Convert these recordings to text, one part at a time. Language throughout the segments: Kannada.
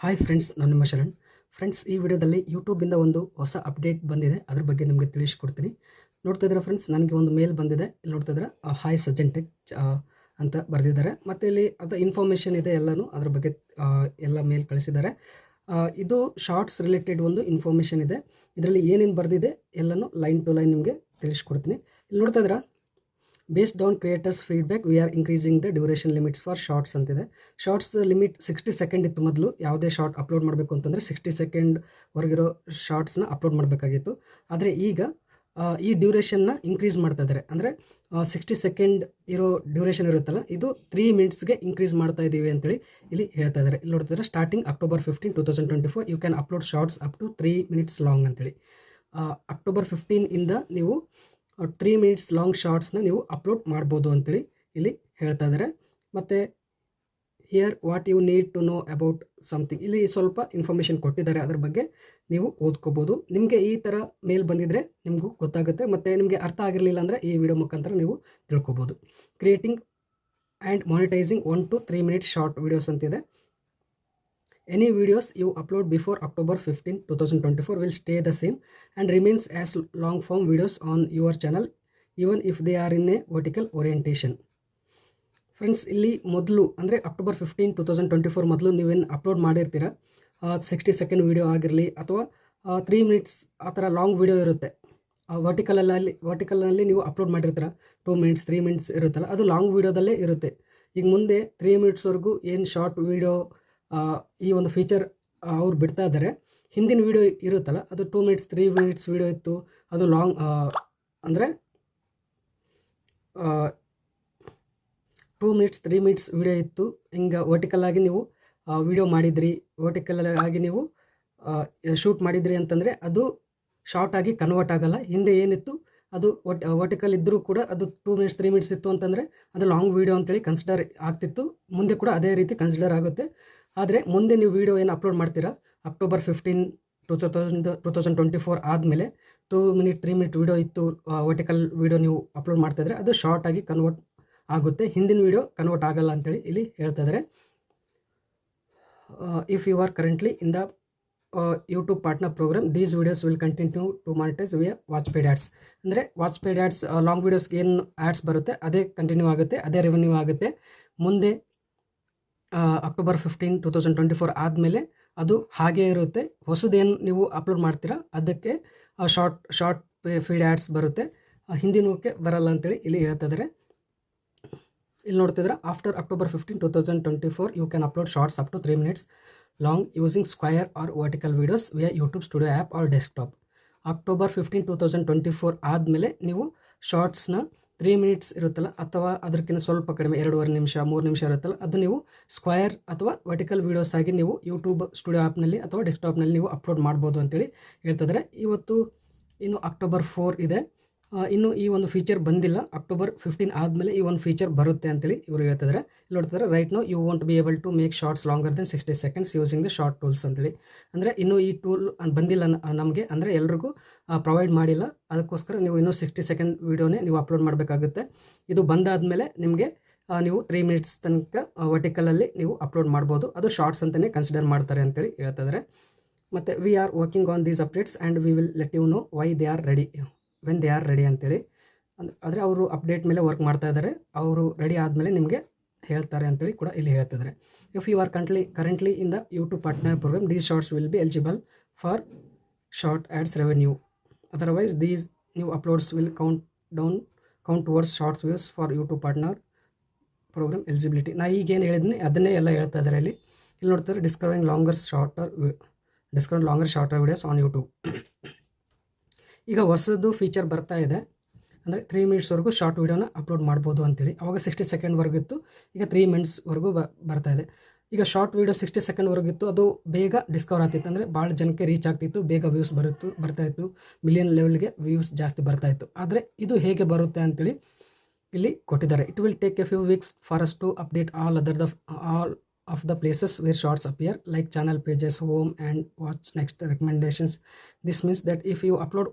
ಹಾಯ್ ಫ್ರೆಂಡ್ಸ್, ನಾನು ನಿಮ್ಮ ಶರಣ್. ಫ್ರೆಂಡ್ಸ್, ಈ ವಿಡಿಯೋದಲ್ಲಿ ಯೂಟ್ಯೂಬಿಂದ ಒಂದು ಹೊಸ ಅಪ್ಡೇಟ್ ಬಂದಿದೆ. ಅದ್ರ ಬಗ್ಗೆ ನಿಮಗೆ ತಿಳಿಸ್ಕೊಡ್ತೀನಿ. ನೋಡ್ತಾ ಇದ್ದೀರಾ ಫ್ರೆಂಡ್ಸ್, ನನಗೆ ಒಂದು ಮೇಲ್ ಬಂದಿದೆ. ಇಲ್ಲಿ ನೋಡ್ತಾ ಇದ್ದೀರಾ, ಹಾಯ್ ಸಜ್ಜನ್ ಟೆಕ್ ಅಂತ ಬರೆದಿದ್ದಾರೆ. ಮತ್ತು ಇಲ್ಲಿ ಅದು ಇನ್ಫಾರ್ಮೇಷನ್ ಇದೆ ಎಲ್ಲನೂ, ಅದ್ರ ಬಗ್ಗೆ ಎಲ್ಲ ಮೇಲ್ ಕಳಿಸಿದ್ದಾರೆ. ಇದು ಶಾರ್ಟ್ಸ್ ರಿಲೇಟೆಡ್ ಒಂದು ಇನ್ಫಾರ್ಮೇಷನ್ ಇದೆ. ಇದರಲ್ಲಿ ಏನೇನು ಬರೆದಿದೆ ಎಲ್ಲನೂ ಲೈನ್ ಟು ಲೈನ್ ನಿಮಗೆ ತಿಳಿಸ್ಕೊಡ್ತೀನಿ. ಇಲ್ಲಿ ನೋಡ್ತಾ ಇದ್ದೀರಾ, based on creators feedback we are increasing the duration limits for shorts ಅಂತಿದೆ. ಶಾರ್ಟ್ಸ್ ಲಿಮಿಟ್ 60 ಸೆಕೆಂಡ್ ಇತ್ತು ಮೊದಲು. ಯಾವುದೇ ಶಾರ್ಟ್ ಅಪ್ಲೋಡ್ ಮಾಡಬೇಕು ಅಂತಂದರೆ 60 ಸೆಕೆಂಡ್ವರೆಗಿರೋ ಶಾರ್ಟ್ಸ್ನ ಅಪ್ಲೋಡ್ ಮಾಡಬೇಕಾಗಿತ್ತು. ಆದರೆ ಈಗ ಈ ಡ್ಯೂರೇಷನ್ನ ಇನ್ಕ್ರೀಸ್ ಮಾಡ್ತಾ ಇದ್ದಾರೆ. ಅಂದರೆ 60 ಸೆಕೆಂಡ್ ಇರೋ ಡ್ಯೂರೇಷನ್ ಇರುತ್ತಲ್ಲ, ಇದು 3 ಮಿನಿಟ್ಸ್ಗೆ ಇನ್ಕ್ರೀಸ್ ಮಾಡ್ತಾ ಇದ್ದೀವಿ ಅಂತೇಳಿ ಇಲ್ಲಿ ಹೇಳ್ತಾ ಇದ್ದಾರೆ. ಇಲ್ಲಿ ನೋಡ್ತಿದ್ದಾರೆ, starting October 15, 2024 you can upload shorts up to 3 minutes long ಅಂತೇಳಿ. October 15 ಇಂದ ನೀವು 3 ಮಿನಿಟ್ಸ್ ಲಾಂಗ್ ಶಾರ್ಟ್ಸ್ನ ನೀವು ಅಪ್ಲೋಡ್ ಮಾಡ್ಬೋದು ಅಂತೇಳಿ ಇಲ್ಲಿ ಹೇಳ್ತಾ ಇದ್ದಾರೆ. ಮತ್ತು here what you need to know about something, ಇಲ್ಲಿ ಸ್ವಲ್ಪ ಇನ್ಫಾರ್ಮೇಷನ್ ಕೊಟ್ಟಿದ್ದಾರೆ. ಅದ್ರ ಬಗ್ಗೆ ನೀವು ಓದ್ಕೋಬೋದು. ನಿಮಗೆ ಈ ಥರ ಮೇಲ್ ಬಂದಿದ್ದರೆ ನಿಮಗೂ ಗೊತ್ತಾಗುತ್ತೆ. ಮತ್ತು ನಿಮಗೆ ಅರ್ಥ ಆಗಿರಲಿಲ್ಲ ಅಂದರೆ ಈ ವಿಡಿಯೋ ಮುಖಾಂತರ ನೀವು ತಿಳ್ಕೊಬೋದು. Creating and monetizing 1 to 3 minutes short videos ಅಂತಿದೆ. Any videos you upload before October 15, 2024 will stay the same and remains as long form videos on your channel even if they are in a vertical orientation. Friends, ಇಲ್ಲಿ ಮೊದಲು ಅಂದರೆ October 15, 2024 ಮೊದಲು ನೀವೇನು ಅಪ್ಲೋಡ್ ಮಾಡಿರ್ತೀರ, 60 ಸೆಕೆಂಡ್ ವೀಡಿಯೋ ಆಗಿರಲಿ ಅಥವಾ 3 ಮಿನಿಟ್ಸ್ ಆ ಥರ ಲಾಂಗ್ ವೀಡಿಯೋ ಇರುತ್ತೆ. ವರ್ಟಿಕಲ್ನಲ್ಲಿ ನೀವು ಅಪ್ಲೋಡ್ ಮಾಡಿರ್ತೀರ, 2 ಮಿನಿಟ್ಸ್ 3 ಮಿನಿಟ್ಸ್ ಇರುತ್ತಲ್ಲ, ಅದು ಲಾಂಗ್ ವೀಡಿಯೋದಲ್ಲೇ ಇರುತ್ತೆ. ಈಗ ಮುಂದೆ 3 ಮಿನಿಟ್ಸ್ವರೆಗೂ ಏನು ಶಾರ್ಟ್ ವೀಡಿಯೋ ಈ ಒಂದು ಫೀಚರ್ ಅವ್ರು ಬಿಡ್ತಾ ಇದ್ದಾರೆ. ಹಿಂದಿನ ವೀಡಿಯೋ ಇರುತ್ತಲ್ಲ, ಅದು 2 ಮಿನಿಟ್ಸ್ 3 ಮಿನಿಟ್ಸ್ ವೀಡಿಯೋ ಇತ್ತು. ಅದು ಲಾಂಗ್ ಅಂದರೆ 2 ಮಿನಿಟ್ಸ್ 3 ಮಿನಿಟ್ಸ್ ವೀಡಿಯೋ ಇತ್ತು. ಹಿಂಗೆ ವರ್ಟಿಕಲ್ ಆಗಿ ನೀವು ವೀಡಿಯೋ ಮಾಡಿದ್ರಿ, ವರ್ಟಿಕಲ್ ಆಗಿ ನೀವು ಶೂಟ್ ಮಾಡಿದ್ರಿ ಅಂತಂದರೆ ಅದು ಶಾರ್ಟ್ ಆಗಿ ಕನ್ವರ್ಟ್ ಆಗಲ್ಲ. ಹಿಂದೆ ಏನಿತ್ತು ಅದು ವರ್ಟಿಕಲ್ ಇದ್ದರೂ ಕೂಡ ಅದು 2 ಮಿನಿಟ್ಸ್ 3 ಮಿನಿಟ್ಸ್ ಇತ್ತು ಅಂತಂದರೆ ಅದು ಲಾಂಗ್ ವೀಡಿಯೋ ಅಂತೇಳಿ ಕನ್ಸಿಡರ್ ಆಗ್ತಿತ್ತು. ಮುಂದೆ ಕೂಡ ಅದೇ ರೀತಿ ಕನ್ಸಿಡರ್ ಆಗುತ್ತೆ. ಆದರೆ ಮುಂದೆ ನೀವು ವೀಡಿಯೋ ಏನು ಅಪ್ಲೋಡ್ ಮಾಡ್ತೀರಾ, October 15, 2024 ಆದಮೇಲೆ 2 ಮಿನಿಟ್ 3 ಮಿನಿಟ್ ವೀಡಿಯೋ ಇತ್ತು, ವರ್ಟಿಕಲ್ ವೀಡಿಯೋ ನೀವು ಅಪ್ಲೋಡ್ ಮಾಡ್ತಾಯಿದ್ರೆ ಅದು ಶಾರ್ಟ್ ಆಗಿ ಕನ್ವರ್ಟ್ ಆಗುತ್ತೆ. ಹಿಂದಿನ ವೀಡಿಯೋ ಕನ್ವರ್ಟ್ ಆಗಲ್ಲ ಅಂತೇಳಿ ಇಲ್ಲಿ ಹೇಳ್ತಾ ಇದ್ದಾರೆ. If you are currently in the YouTube partner program, these videos will continue to monetise via watch paid ads. ಅಂದರೆ ವಾಚ್ ಪೇಡ್ ಆ್ಯಡ್ಸ್, ಲಾಂಗ್ ವೀಡಿಯೋಸ್ಗೆ ಏನು ಆ್ಯಡ್ಸ್ ಬರುತ್ತೆ ಅದೇ ಕಂಟಿನ್ಯೂ ಆಗುತ್ತೆ, ಅದೇ ರೆವೆನ್ಯೂ ಆಗುತ್ತೆ. ಮುಂದೆ October 15, 2024 ಆದಮೇಲೆ ಅದು ಹಾಗೇ ಇರುತ್ತೆ. ಹೊಸದೇನು ನೀವು ಅಪ್ಲೋಡ್ ಮಾಡ್ತೀರಾ ಅದಕ್ಕೆ ಶಾರ್ಟ್ ಫೀಡ್ ಆ್ಯಡ್ಸ್ ಬರುತ್ತೆ, ಹಿಂದಿನಕ್ಕೆ ಬರಲ್ಲ ಅಂತೇಳಿ ಇಲ್ಲಿ ಹೇಳ್ತಾ ಇದ್ದಾರೆ. ಇಲ್ಲಿ ನೋಡ್ತಿದ್ರೆ, after October 15, 2024 you can upload shorts up to 3 minutes long using square or vertical videos via YouTube studio app or desktop. October 15, 2024 ಆದಮೇಲೆ ನೀವು ಶಾರ್ಟ್ಸ್ನ 3 ಮಿನಿಟ್ಸ್ ಇರುತ್ತಲ್ಲ ಅಥವಾ ಅದಕ್ಕಿಂತ ಸ್ವಲ್ಪ ಕಡಿಮೆ 2.5 ನಿಮಿಷ 3 ನಿಮಿಷ ಇರುತ್ತಲ್ಲ, ಅದು ನೀವು ಸ್ಕ್ವಯರ್ ಅಥವಾ ವರ್ಟಿಕಲ್ ವೀಡಿಯೋಸ್ ಆಗಿ ನೀವು ಯೂಟ್ಯೂಬ್ ಸ್ಟುಡಿಯೋ ಆ್ಯಪ್ನಲ್ಲಿ ಅಥವಾ ಡೆಸ್ಕ್ಟಾಪ್ನಲ್ಲಿ ನೀವು ಅಪ್ಲೋಡ್ ಮಾಡ್ಬೋದು ಅಂತೇಳಿ ಹೇಳ್ತಿದ್ದಾರೆ. ಇವತ್ತು ಇನ್ನು October 4 ಇದೆ, ಇನ್ನು ಈ ಒಂದು ಫೀಚರ್ ಬಂದಿಲ್ಲ. October 15 ಆದಮೇಲೆ ಈ ಒಂದು ಫೀಚರ್ ಬರುತ್ತೆ ಅಂತೇಳಿ ಇವರು ಹೇಳ್ತಿದ್ದಾರೆ. ಇಲ್ಲಿ ನೋಡ್ತಿದ್ದಾರೆ, right now you want be able to make shorts longer than 60 seconds using the short tools ಅಂತೇಳಿ. ಅಂದರೆ ಇನ್ನೂ ಈ ಟೂಲ್ ಬಂದಿಲ್ಲ ನಮಗೆ, ಅಂದರೆ ಎಲ್ರಿಗೂ ಪ್ರೊವೈಡ್ ಮಾಡಿಲ್ಲ. ಅದಕ್ಕೋಸ್ಕರ ನೀವು ಇನ್ನೂ 60 ಸೆಕೆಂಡ್ ವೀಡಿಯೋನೇ ನೀವು ಅಪ್ಲೋಡ್ ಮಾಡಬೇಕಾಗುತ್ತೆ. ಇದು ಬಂದಾದಮೇಲೆ ನಿಮಗೆ ನೀವು 3 ಮಿನಿಟ್ಸ್ ತನಕ ವರ್ಟಿಕಲಲ್ಲಿ ನೀವು ಅಪ್ಲೋಡ್ ಮಾಡ್ಬೋದು. ಅದು ಶಾರ್ಟ್ಸ್ ಅಂತಲೇ ಕನ್ಸಿಡರ್ ಮಾಡ್ತಾರೆ ಅಂತೇಳಿ ಹೇಳ್ತಿದ್ದಾರೆ. ಮತ್ತು we are working on these updates and we will let you know why they are ready when they are ready ಅಂತೇಳಿ. ಅಂದರೆ ಅವರು ಅಪ್ಡೇಟ್ ಮೇಲೆ ವರ್ಕ್ ಮಾಡ್ತಾ ಇದ್ದಾರೆ. ಅವರು ರೆಡಿ ಆದಮೇಲೆ ನಿಮಗೆ ಹೇಳ್ತಾರೆ ಅಂತೇಳಿ ಕೂಡ ಇಲ್ಲಿ ಹೇಳ್ತಿದ್ದಾರೆ. If you are currently in the YouTube partner program, these shorts will be eligible for short ads revenue. Otherwise these new uploads will count towards short views for YouTube partner program eligibility. ನಾ ಈಗೇನು ಹೇಳಿದ್ದೀನಿ ಅದನ್ನೇ ಎಲ್ಲ ಹೇಳ್ತಾ ಇದ್ದಾರೆ ಇಲ್ಲಿ. ಇಲ್ಲಿ ನೋಡ್ತಾರೆ, discovering longer shorter videos on YouTube. ಈಗ ಹೊಸದು ಫೀಚರ್ ಬರ್ತಾ ಇದೆ, ಅಂದರೆ 3 ಮಿನಿಟ್ಸ್ವರೆಗೂ ಶಾರ್ಟ್ ವೀಡಿಯೋನ ಅಪ್ಲೋಡ್ ಮಾಡ್ಬೋದು ಅಂತೇಳಿ. ಅವಾಗ 60 ಸೆಕೆಂಡ್ವರೆಗಿತ್ತು, ಈಗ 3 ಮಿನಿಟ್ಸ್ವರೆಗೂ ಬರ್ತಾ ಇದೆ. ಈಗ ಶಾರ್ಟ್ ವೀಡಿಯೋ 60 ಸೆಕೆಂಡ್ವರೆಗಿತ್ತು, ಅದು ಬೇಗ ಡಿಸ್ಕವರ್ ಆಗ್ತಿತ್ತು, ಅಂದರೆ ಭಾಳ ಜನಕ್ಕೆ ರೀಚ್ ಆಗ್ತಿತ್ತು, ಬೇಗ ವ್ಯೂಸ್ ಬರ್ತಾಯಿತ್ತು, ಮಿಲಿಯನ್ ಲೆವೆಲ್ಗೆ ವ್ಯೂಸ್ ಜಾಸ್ತಿ ಬರ್ತಾಯಿತ್ತು. ಆದರೆ ಇದು ಹೇಗೆ ಬರುತ್ತೆ ಅಂತೇಳಿ ಇಲ್ಲಿ ಕೊಟ್ಟಿದ್ದಾರೆ. It will take a few weeks for us to update all of the places where shorts appear, like channel pages, home and watch next recommendations. This means that if you upload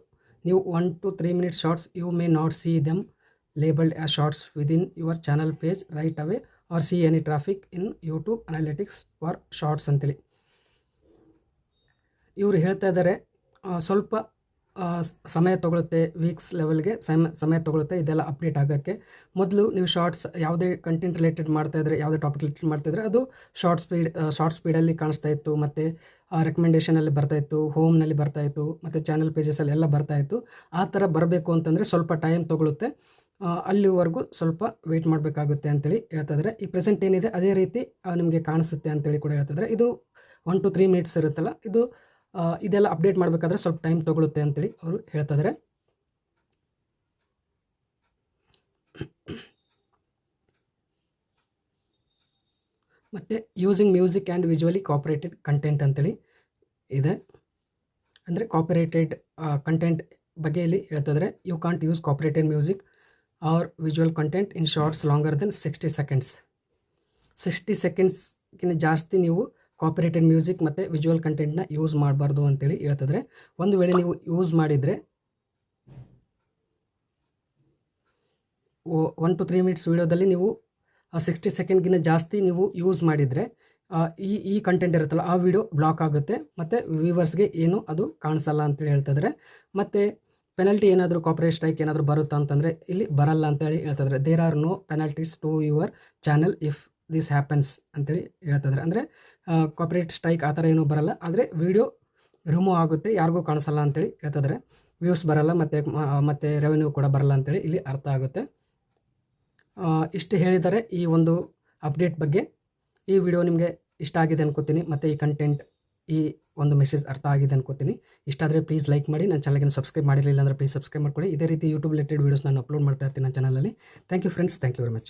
new 1 to 3 minute shorts, you may not see them labeled as shorts within your channel page right away or see any traffic in YouTube analytics for shorts ಅಂತೇಳಿ. ಇವರು ಹೇಳ್ತಾ ಇದ್ದಾರೆ ಸ್ವಲ್ಪ ಸಮಯ ತೊಗೊಳುತ್ತೆ, ವೀಕ್ಸ್ ಲೆವೆಲ್ಗೆ ಸಮಯ ತೊಗೊಳುತ್ತೆ ಇದೆಲ್ಲ ಅಪ್ಡೇಟ್ ಆಗೋಕ್ಕೆ. ಮೊದಲು ನೀವು ಶಾರ್ಟ್ಸ್ ಯಾವುದೇ ಕಂಟೆಂಟ್ ರಿಲೇಟೆಡ್ ಮಾಡ್ತಾಯಿದ್ರೆ, ಯಾವುದೇ ಟಾಪಿಕ್ ರಿಲೇಟೆಡ್ ಮಾಡ್ತಾಯಿದ್ರೆ ಅದು ಶಾರ್ಟ್ ಸ್ಪೀಡಲ್ಲಿ ಕಾಣಿಸ್ತಾ ಇತ್ತು, ಮತ್ತು ರೆಕಮೆಂಡೇಷನಲ್ಲಿ ಬರ್ತಾಯಿತ್ತು, ಹೋಮ್ನಲ್ಲಿ ಬರ್ತಾಯಿತ್ತು, ಮತ್ತು ಚಾನಲ್ ಪೇಜಸಲ್ಲಿ ಎಲ್ಲ ಬರ್ತಾಯಿತ್ತು. ಆ ಥರ ಬರಬೇಕು ಅಂತಂದರೆ ಸ್ವಲ್ಪ ಟೈಮ್ ತೊಗೊಳುತ್ತೆ, ಅಲ್ಲಿವರೆಗೂ ಸ್ವಲ್ಪ ವೆಯ್ಟ್ ಮಾಡಬೇಕಾಗುತ್ತೆ ಅಂತೇಳಿ ಹೇಳ್ತಾಯಿದ್ದಾರೆ. ಈ ಪ್ರೆಸೆಂಟ್ ಏನಿದೆ ಅದೇ ರೀತಿ ನಿಮಗೆ ಕಾಣಿಸುತ್ತೆ ಅಂತೇಳಿ ಕೂಡ ಹೇಳ್ತಾಯಿದ್ದಾರೆ. ಇದು 1 to 3 ಮಿನಿಟ್ಸ್ ಇರುತ್ತಲ್ಲ, ಇದೆಲ್ಲ ಅಪ್ಡೇಟ್ ಮಾಡಬೇಕಾದ್ರೆ ಸ್ವಲ್ಪ ಟೈಮ್ ತೊಗೊಳುತ್ತೆ ಅಂತೇಳಿ ಅವರು ಹೇಳ್ತಾಯಿದ್ದಾರೆ. ಮತ್ತು using music and visually copyrighted content ಅಂತೇಳಿ ಇದೆ. ಅಂದರೆ ಕಾಪರೇಟೆಡ್ ಕಂಟೆಂಟ್ ಬಗ್ಗೆ ಇಲ್ಲಿ ಹೇಳ್ತಾಯಿದ್ದಾರೆ. You can't use copyrighted music or visual content in shorts longer than 60 seconds. 60 ಸೆಕೆಂಡ್ಸ್ಗಿಂತ ಜಾಸ್ತಿ ನೀವು ಕಾಪರೇಟೆಡ್ ಮ್ಯೂಸಿಕ್ ಮತ್ತು ವಿಜುವಲ್ ಕಂಟೆಂಟ್ನ ಯೂಸ್ ಮಾಡಬಾರ್ದು ಅಂತೇಳಿ ಹೇಳ್ತಿದ್ರೆ. ಒಂದು ವೇಳೆ ನೀವು ಯೂಸ್ ಮಾಡಿದರೆ 1 to 3 ಮಿನಿಟ್ಸ್ ವೀಡಿಯೋದಲ್ಲಿ ನೀವು 60 ಸೆಕೆಂಡ್ಗಿಂತ ಜಾಸ್ತಿ ನೀವು ಯೂಸ್ ಮಾಡಿದರೆ ಈ ಕಂಟೆಂಟ್ ಇರುತ್ತಲ್ಲ ಆ ವಿಡಿಯೋ ಬ್ಲಾಕ್ ಆಗುತ್ತೆ, ಮತ್ತು ವ್ಯೂವರ್ಸ್ಗೆ ಏನು ಅದು ಕಾಣಿಸಲ್ಲ ಅಂತೇಳಿ ಹೇಳ್ತಿದ್ರೆ. ಮತ್ತು ಪೆನಲ್ಟಿ ಏನಾದರೂ ಕಾಪರೇಟ್ ಸ್ಟ್ರೈಕ್ ಏನಾದರೂ ಬರುತ್ತಾ ಅಂತಂದರೆ ಇಲ್ಲಿ ಬರಲ್ಲ ಅಂತೇಳಿ ಹೇಳ್ತಿದ್ರೆ. There are no penalties to your channel if this happens ಅಂತೇಳಿ ಹೇಳ್ತಿದ್ರೆ. ಅಂದರೆ ಕಾಪರೇಟ್ ಸ್ಟ್ರೈಕ್ ಆ ಥರ ಏನೂ ಬರಲ್ಲ, ಆದರೆ ವಿಡಿಯೋ ರಿಮೂವ್ ಆಗುತ್ತೆ, ಯಾರಿಗೂ ಕಾಣಿಸಲ್ಲ ಅಂತೇಳಿ ಹೇಳ್ತಿದ್ರೆ. ವ್ಯೂಸ್ ಬರಲ್ಲ, ಮತ್ತು ರೆವೆನ್ಯೂ ಕೂಡ ಬರಲ್ಲ ಅಂತೇಳಿ ಇಲ್ಲಿ ಅರ್ಥ ಆಗುತ್ತೆ. ಇಷ್ಟು ಹೇಳಿದ್ದಾರೆ ಈ ಒಂದು ಅಪ್ಡೇಟ್ ಬಗ್ಗೆ. ಈ ವಿಡಿಯೋ ನಿಮಗೆ ಇಷ್ಟ ಆಗಿದೆ ಅನ್ಕೋತೀನಿ, ಮತ್ತು ಈ ಕಂಟೆಂಟ್, ಈ ಒಂದು ಮೆಸೇಜ್ ಅರ್ಥ ಆಗಿದೆ ಅನ್ಕೋತೀನಿ. ಇಷ್ಟ ಆದರೆ ಪ್ಲೀಸ್ ಲೈಕ್ ಮಾಡಿ. ನನ್ನ ಚಾನಲ್ಗೆ ಸಬ್ಸ್ಕ್ರೈಬ್ ಮಾಡಿರಲಿಲ್ಲ ಅಂದರೆ ಪ್ಲೀಸ್ ಸಬ್ಸ್ಕ್ರೈಬ್ ಮಾಡ್ಕೊಳ್ಳಿ. ಇದೇ ರೀತಿ ಯೂಟ್ಯೂಬ್ ರಿಲೇಟೆಡ್ ವೀಡಿಯೋಸ್ ನಾನು ಅಪ್ಲೋಡ್ ಮಾಡ್ತಾ ಇರ್ತೀನಿ ನನ್ನ ಚಾನಲಲ್ಲಿ. Thank you friends, thank you very much.